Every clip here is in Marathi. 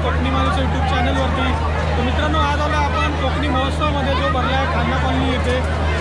कोकणी माणूस यूट्यूब चॅनलवरती। तर मित्रांनो आज आलो आपण कोकणी महोत्सवामध्ये जो भरला आहे खांदा कॉलनी येथे।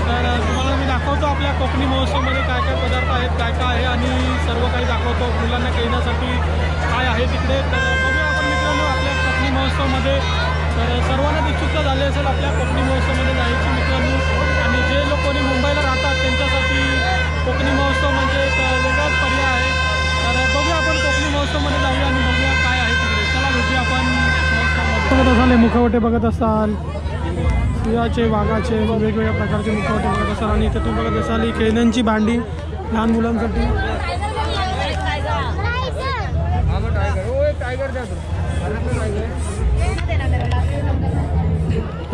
तर तुम्हाला मी दाखवतो आपल्या कोकणी महोत्सवामध्ये काय काय पदार्थ आहेत, काय काय आहे आणि सर्व काही दाखवतो। मुलांना खेळण्यासाठी काय आहे तिकडे। तर बघूया आपण मित्रांनो आपल्या कोकणी महोत्सवामध्ये। तर सर्वांनाच उत्सुकता झाली असेल आपल्या कोकणी महोत्सवामध्ये जायची मित्रांनो। आणि जे लोकांनी मुंबईला राहतात त्यांच्यासाठी कोकणी महोत्सव म्हणजे एक वेगळाच पर्याय आहे। तर बघूया आपण कोकणी महोत्सवमध्ये जाऊया आणि बघूया काय आहे तिकडे। चला भेटूया आपण महोत्सवामध्ये। बघत असाल मुखवटे बघत असाल, सिंहाचे वाघाचे वेगवेगळ्या प्रकारचे मुखवटे बघत असाल। आणि इथे तुम्ही बघत असाल ही खेळण्यांची भांडी लहान मुलांसाठी।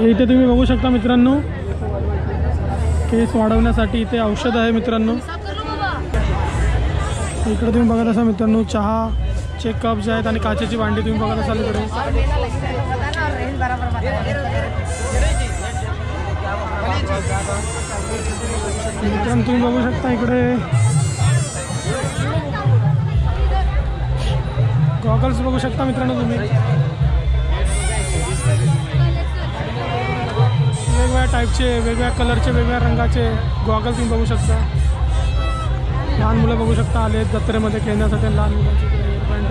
इथे तुम्ही बघू शकता मित्रांनो केस वाढवण्यासाठी इथे औषध आहे मित्रांनो। इकडे तुम्ही बघत असाल मित्रांनो चहाचे कप जे आहेत आणि काचेची भांडी तुम्ही बघत असाल इकडे। मित्रांनो तुम्ही बघू शकता इकडे गॉगल्स बघू शकता मित्रांनो तुम्ही। वेगवेगळ्या टाईपचे, वेगवेगळ्या कलरचे, वेगवेगळ्या रंगाचे गॉगल तुम्ही बघू शकता। लहान मुलं बघू शकता आले जत्रेमध्ये खेळण्यासाठी लहान मुलांचे हेअरबँड।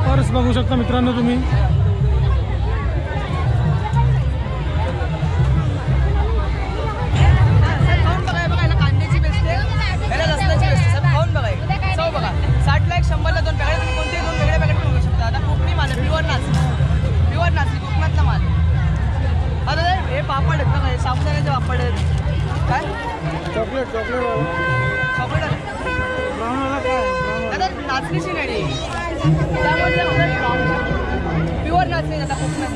पर्स बघू शकता मित्रांनो तुम्ही। पापड आहेत बघा, साबुदाण्याचे पापड आहेत। काय चॉकलेट चॉकलेट आता नाचणीची नळी प्युअर नाचणी आता कोकणात।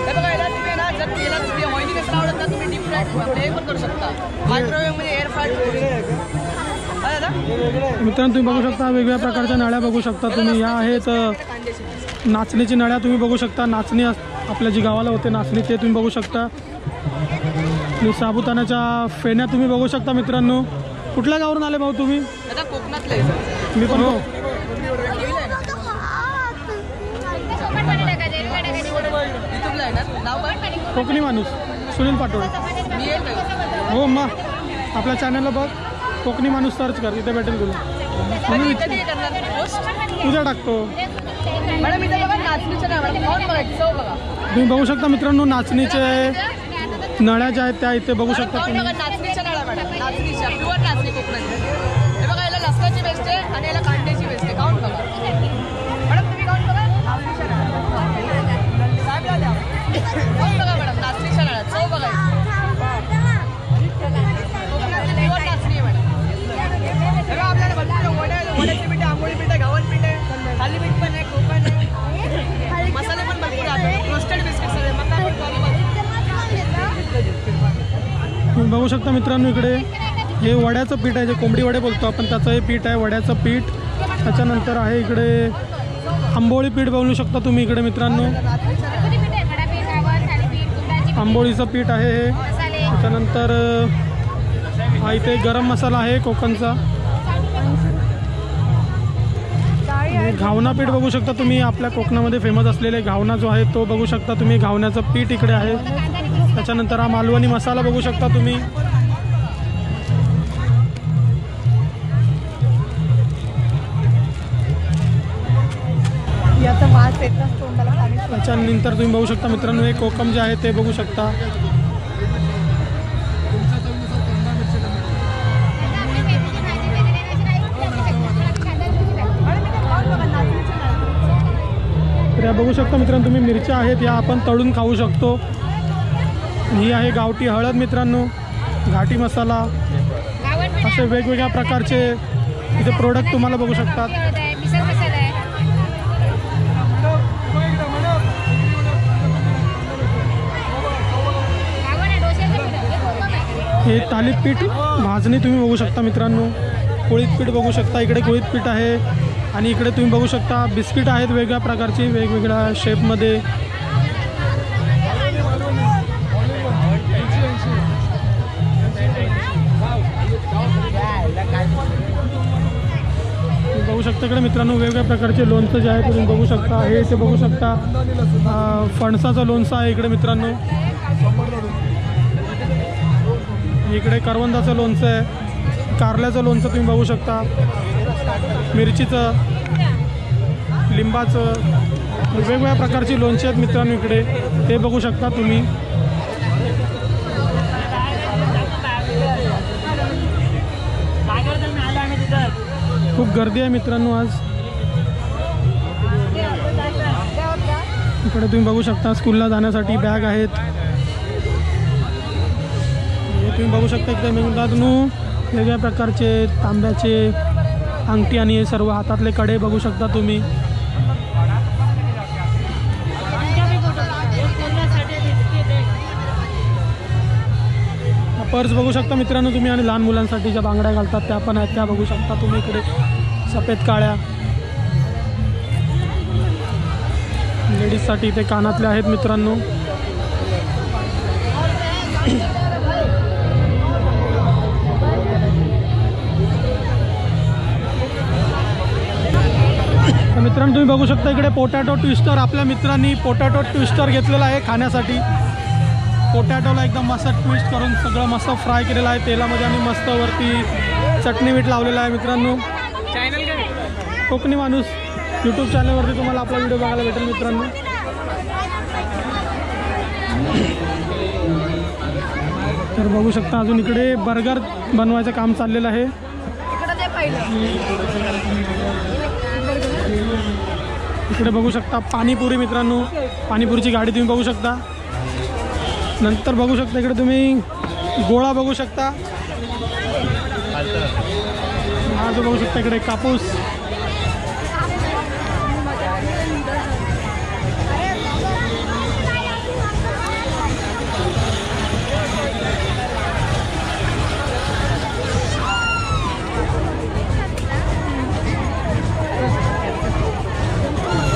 हे बघा याला तुम्ही ना जर तेलात ऑइली नसलं आवडत ना तुम्ही डीप फ्राय हे पण करू शकता, मायक्रोवेव्हमध्ये एअर फ्राय करू शकता। मित्रांनो तुम्ही बघू शकता वेगवेगळ्या प्रकारच्या नळ्या बघू शकता तुम्ही। या आहेत नाचणीची नळ्या तुम्ही बघू शकता। नाचणी आपल्या जी गावाला होते नाचणी ते तुम्ही बघू शकता। आणि साबुदाण्याच्या फेण्या तुम्ही बघू शकता मित्रांनो। कुठल्या गावावरून आले भाऊ तुम्ही? आता कोकणातले मी पण हो। कोकणी माणूस सुनील पाटोळे हो। मग आपल्या चॅनलला बघ कोकणी माणूस सर्च कर, तिथे भेटेल तुला। उद्या टाकतो। तुम्ही बघू शकता मित्रांनो नाचणीचे नळ्या ज्या आहेत त्या इथे बघू शकता तुम्ही। नाचणीच्या नळ्या मॅडम, नाचणीच्या प्युअर नाचणी कोकणातली। हे बघा याला लसणाची बेस्ट आहे आणि याला कांद्याची बेस्ट आहे। खाऊन बघा मॅडम, तुम्ही खाऊन बघा नाचणीच्या नळ्या खाऊन बघा मॅडम, नाचणीच्या नळ्या चव बघा। प्युअर नाचणी आहे मॅडम। हे बघा आपल्याला भरपूर वड्याचे पीठ आहे, आंबोळी पीठ आहे, गव्हाण पीठ आहे, थालीपीठ पण आहे, कोकण आहे, मसाले पण भरपूर आहेत, रोस्टेड बिस्किट सगळे तुम्ही बघू शकता मित्रांनो इकडे हे वड्याचं पीठ आहे, जे कोंबडी वडे बोलतो आपण त्याचं हे पीठ आहे वड्याचं पीठ। त्याच्यानंतर आहे इकडे आंबोळी पीठ बघू शकता तुम्ही इकडे मित्रांनो। आंबोळीचं पीठ आहे हे। त्याच्यानंतर हा इथे गरम मसाला आहे कोकणचा। घावना पीठ बघू शकता तुम्ही, आपल्या कोकणामध्ये फेमस असलेले घावना जो आहे तो बघू शकता तुम्ही। घावण्याचं पीठ इकडे आहे। त्याच्यानंतर हा मालवणी मसाला बघू शकता तुम्ही। त्याच्यानंतर तुम्ही बघू शकता मित्रांनो हे कोकम जे आहे ते बघू शकता। तर या बघू शकता मित्रांनो तुम्ही मिरच्या आहेत या आपण तळून खाऊ शकतो। ही आहे गावठी हळद मित्रांनो, घाटी मसाला, असे वेगवेगळ्या प्रकारचे इथे प्रोडक्ट तुम्हाला बघू शकतात। हे थालीपीठ भाजणी तुम्ही बघू शकता मित्रांनो। कोळीत पीठ बघू शकता, इकडे कोळीत पीठ आहे आणि इकडे तुम्ही बघू शकता बिस्किट आहेत वेगवेगळ्या प्रकारची, वेगवेगळ्या शेपमध्ये। शकता इकडे मित्रांनो वेगवेगळ्या प्रकारचे लोणचं जे आहे तुम्ही बघू शकता. हे ते बघू शकता फणसाचं लोणचं आहे इकडे मित्रांनो. इकडे करवंदाचं लोणचं आहे, कारल्याचं लोणचं तुम्ही बघू शकता, मिरचीचं, लिंबाचं, वेगवेगळ्या प्रकारची लोणची आहेत मित्रांनो इकडे, ते बघू शकता तुम्ही. खूप गर्दी आहे मित्रांनो आज. इकडे तुम्ही बघू शकता स्कूलला जाण्यासाठी बॅग आहेत. हे तुम्ही बघू शकता इकडे मित्रांनो वेगवेगळ्या प्रकारचे तांब्याचे अंगठी आणि हे सर्व हातातले कडे बघू शकता तुम्ही. पर्स बघू शकता मित्रांनो तुम्ही आणि लहान मुलांसाठी ज्या बांगड्या घालतात त्या पण आहेत त्या बघू शकता तुम्ही इकडे सफेद काळ्या. लेडीजसाठी ते कानातले आहेत मित्रांनो. मित्रांनो तुम्ही बघू शकता इकडे पोटॅटो ट्विस्टर आपल्या मित्रांनी पोटॅटो ट्विस्टर घेतलेला आहे खाण्यासाठी. पोटॅटोला एकदम मस्त ट्विस्ट करून सगळं मस्त फ्राय केलेलं आहे तेलामध्ये आणि मस्त वरती चटणी मीठ लावलेलं आहे मित्रांनो. चॅनल काय कोकणी माणूस यूट्यूब चॅनलवरती तुम्हाला आपला व्हिडिओ बघायला भेटेल मित्रांनो. तर बघू शकता अजून इकडे बर्गर बनवायचं काम चाललेलं आहे. इकडे बघू शकता पाणीपुरी मित्रांनो, पाणीपुरीची गाडी तुम्ही बघू शकता. नंतर बघू शकता इकडे तुम्ही गोळा बघू शकता. हा जो बघू शकता इकडे कापूस.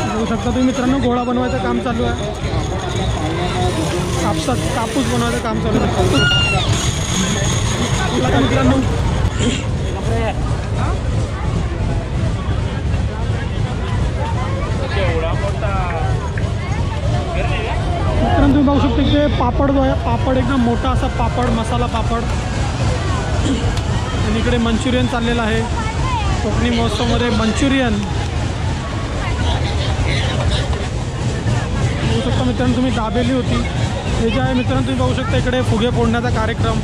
बघू शकता तुम्ही मित्रांनो गोळा बनवायचं काम चालू आहे. कापूस बनवायचं काम चालू आहे मित्रांनो. मित्रांनो तुम्ही बघू शकता की पापड जो आहे पापड एकदम मोठा असा पापड मसाला पापड. आणि इकडे मंचुरियन चाललेलं आहे कोकणी महोत्सवमध्ये. मंचुरियन बघू शकता मित्रांनो तुम्ही दाबेली होती. हे जे आहे मित्रांनो तुम्ही बघू शकता इकडे फुगे फोडण्याचा कार्यक्रम.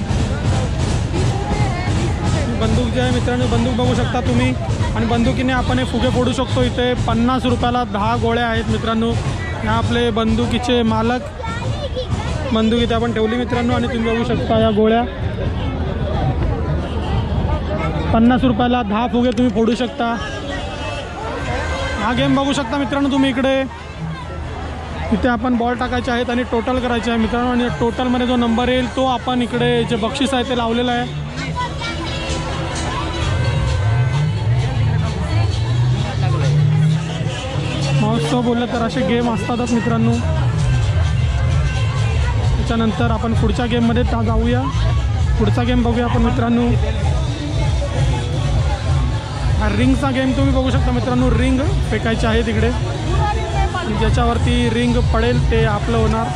बंदूक जे आहे मित्रांनो बंदूक बघू शकता तुम्ही आणि बंदुकीने आपण हे फुगे फोडू शकतो. इथे 50 रुपयाला 10 गोळ्या आहेत मित्रांनो. ह्या आपले बंदुकीचे मालक. बंदूक इथे आपण ठेवली मित्रांनो आणि तुम्ही बघू शकता या गोळ्या 50 रुपयाला 10 फुगे तुम्ही फोडू शकता. हा गेम बघू शकता मित्रांनो तुम्ही इकडे. इथे आपण बॉल टाकायचे आहेत आणि टोटल करायचे आहे मित्रांनो. आणि टोटलमध्ये जो नंबर येईल तो आपण इकडे जे बक्षीस आहे ते लावलेलं आहे. महोत्सव बोललं तर असे गेम असतातच मित्रांनो. त्याच्यानंतर आपण पुढच्या गेममध्ये जाऊया. पुढचा गेम बघूया आपण मित्रांनो. हा रिंगचा गेम तुम्ही बघू शकता मित्रांनो. रिंग फेकायचे आहे तिकडे. ज्याच्यावरती रिंग पडेल ते आपलं होणार.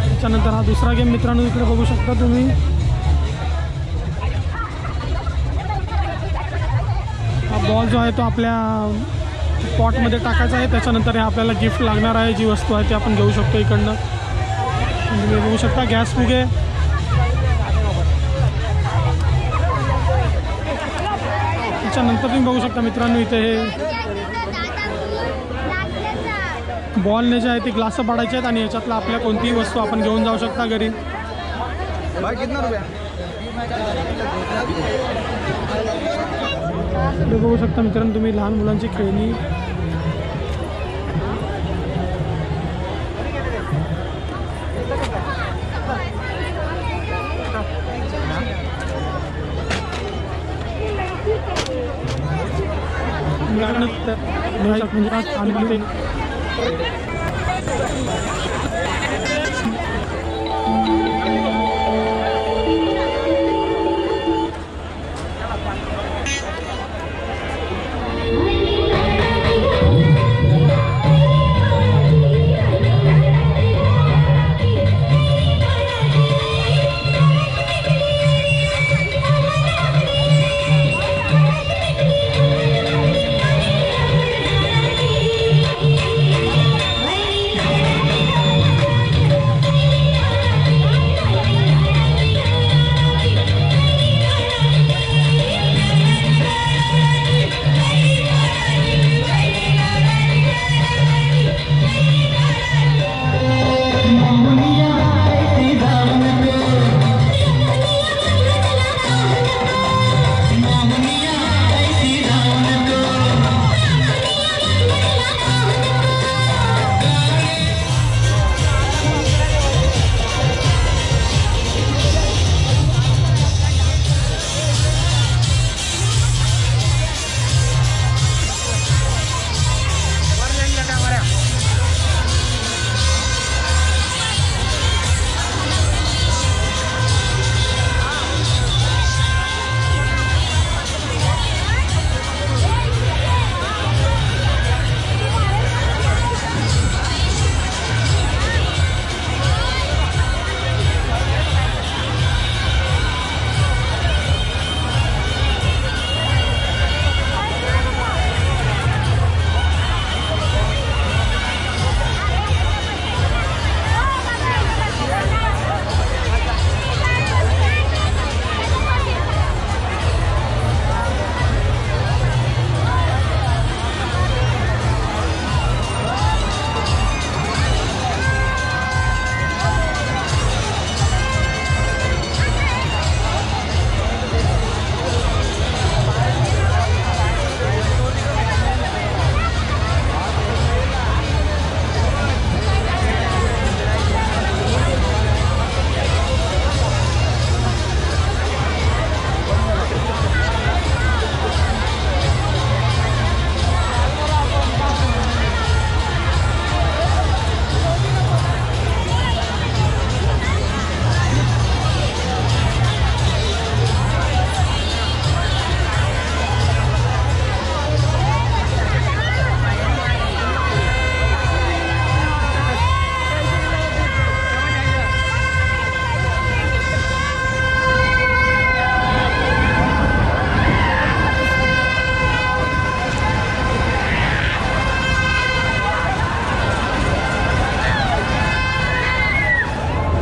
त्याच्यानंतर हा दुसरा गेम मित्रांनो इकडे बघू शकता तुम्ही. हा बॉल जो आहे तो आपल्या पॉटमध्ये टाकायचा आहे. त्याच्यानंतर हे आपल्याला गिफ्ट लागणार आहे. जी वस्तू आहे ती आपण घेऊ शकतो इकडनं. तुम्ही बघू शकता गॅस फुगे. त्याच्यानंतर तुम्ही बघू शकता मित्रांनो इथे हे बॉलने जे आहे ते ग्लास पाडायचे आहेत आणि याच्यातला आपल्या कोणतीही वस्तू आपण घेऊन जाऊ शकता घरी. बघू शकता मित्रांनो तुम्ही लहान मुलांची खेळणी.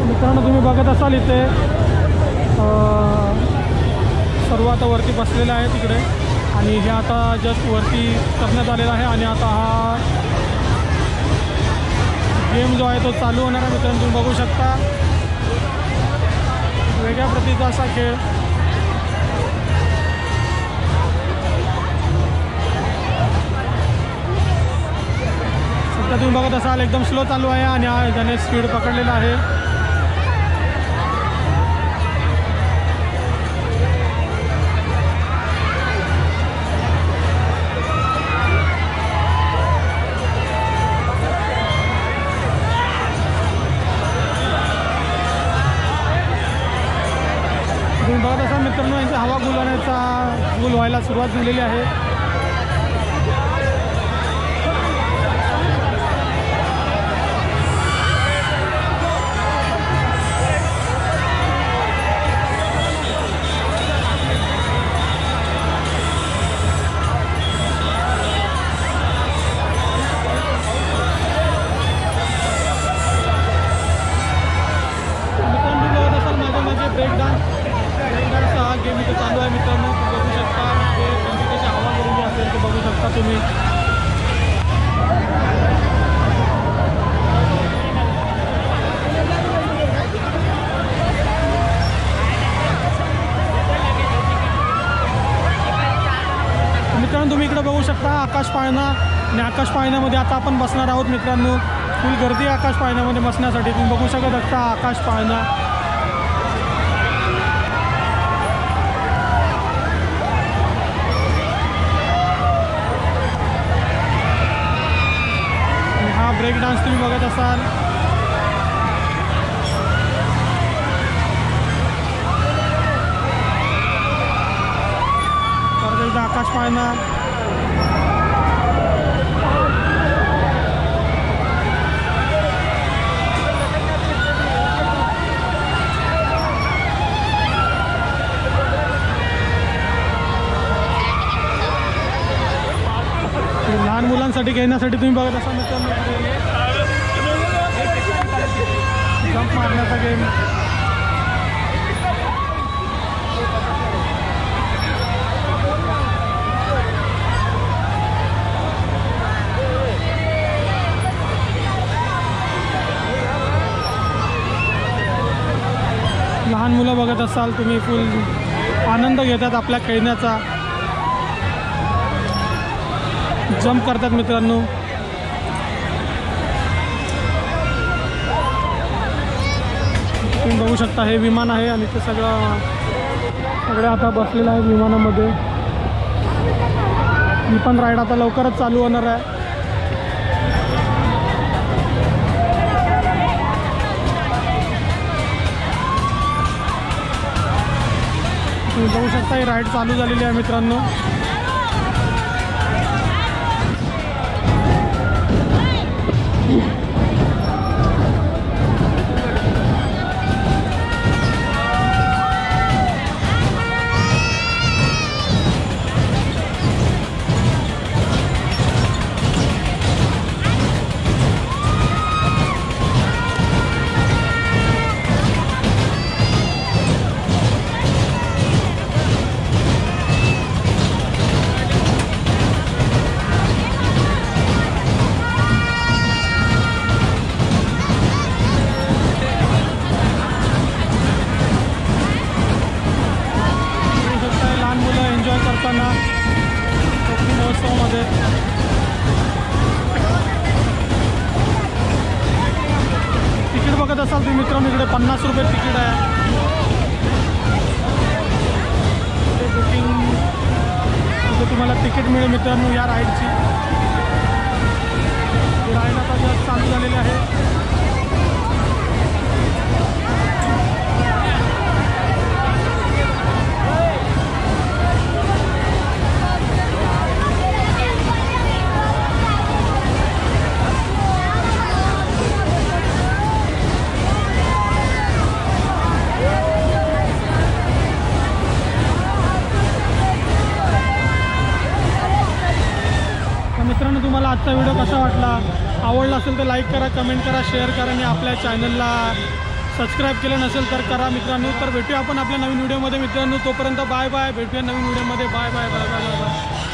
मित्रांनो तुम्ही बघत असाल इथे सर्व आता वरती बसलेले आहे तिकडे आणि हे आता जस्ट वरती करण्यात आलेला आहे आणि आता हा गेम जो आहे तो चालू होणार आहे मित्रांनो. तुम्ही बघू शकता वेगळ्या प्रतीचा असा खेळ. सध्या तुम्ही बघत असाल एकदम स्लो चालू आहे आणि त्याने स्पीड पकडलेला आहे. तुम्ही बघत असाल मित्रांनो यांच्या हवा गुल व्हायला सुरुवात झालेली आहे. ब्रेक डान्स हा गेम इथे चालू आहे मित्रांनो. बघू शकता ते त्यांची कशी हवा गेलेली असेल ते बघू शकता तुम्ही. मित्रांनो तुम्ही इकडे बघू शकता आकाश पाळणा आणि आकाश पाळण्यामध्ये आता आपण बसणार आहोत मित्रांनो. फुल गर्दी आकाश पाळण्यामध्ये बसण्यासाठी. तुम्ही बघू शकत असता आकाश पाळणा. ब्रेक डान्स तुम्ही बघत असाल. परत एकदा आकाश पाळणा. लहान मुलांसाठी घेण्यासाठी तुम्ही बघत असाल मित्रांनो जंप मारण्याचा गेम. लहान मुलं बघत असाल तुम्ही फुल आनंद घेतात आपल्या खेळण्याचा. जंप करतात मित्रांनो. तुम्ही बघू शकता हे विमान आहे आणि ते सगळे आता बसलेलं आहे विमानामध्ये. ही पण राईड आता लवकरच चालू होणार आहे. तुम्ही बघू शकता ही राईड चालू झालेली आहे मित्रांनो. कोकणी महोत्सवामध्ये तिकीट बघत असाल तुम्ही मित्रांनो इकडे 50 रुपये तिकीट आहे. बुकिंग तिथे तुम्हाला तिकीट मिळेल मित्रांनो या राईडची. राईड आता जस्ट चालू झालेली आहे. मित्रांनो तुम्हाला आजचा व्हिडिओ कसा वाटला? आवडला असेल तर लाईक करा, कमेंट करा, शेअर करा आणि आपल्या चॅनलला सबस्क्राईब केलं नसेल तर करा मित्रांनो. तर भेटूया आपण आपल्या नवीन व्हिडिओमध्ये मित्रांनो. तोपर्यंत बाय बाय. भेटूया नवीन व्हिडिओमध्ये. Bye bye bye bye bye bye.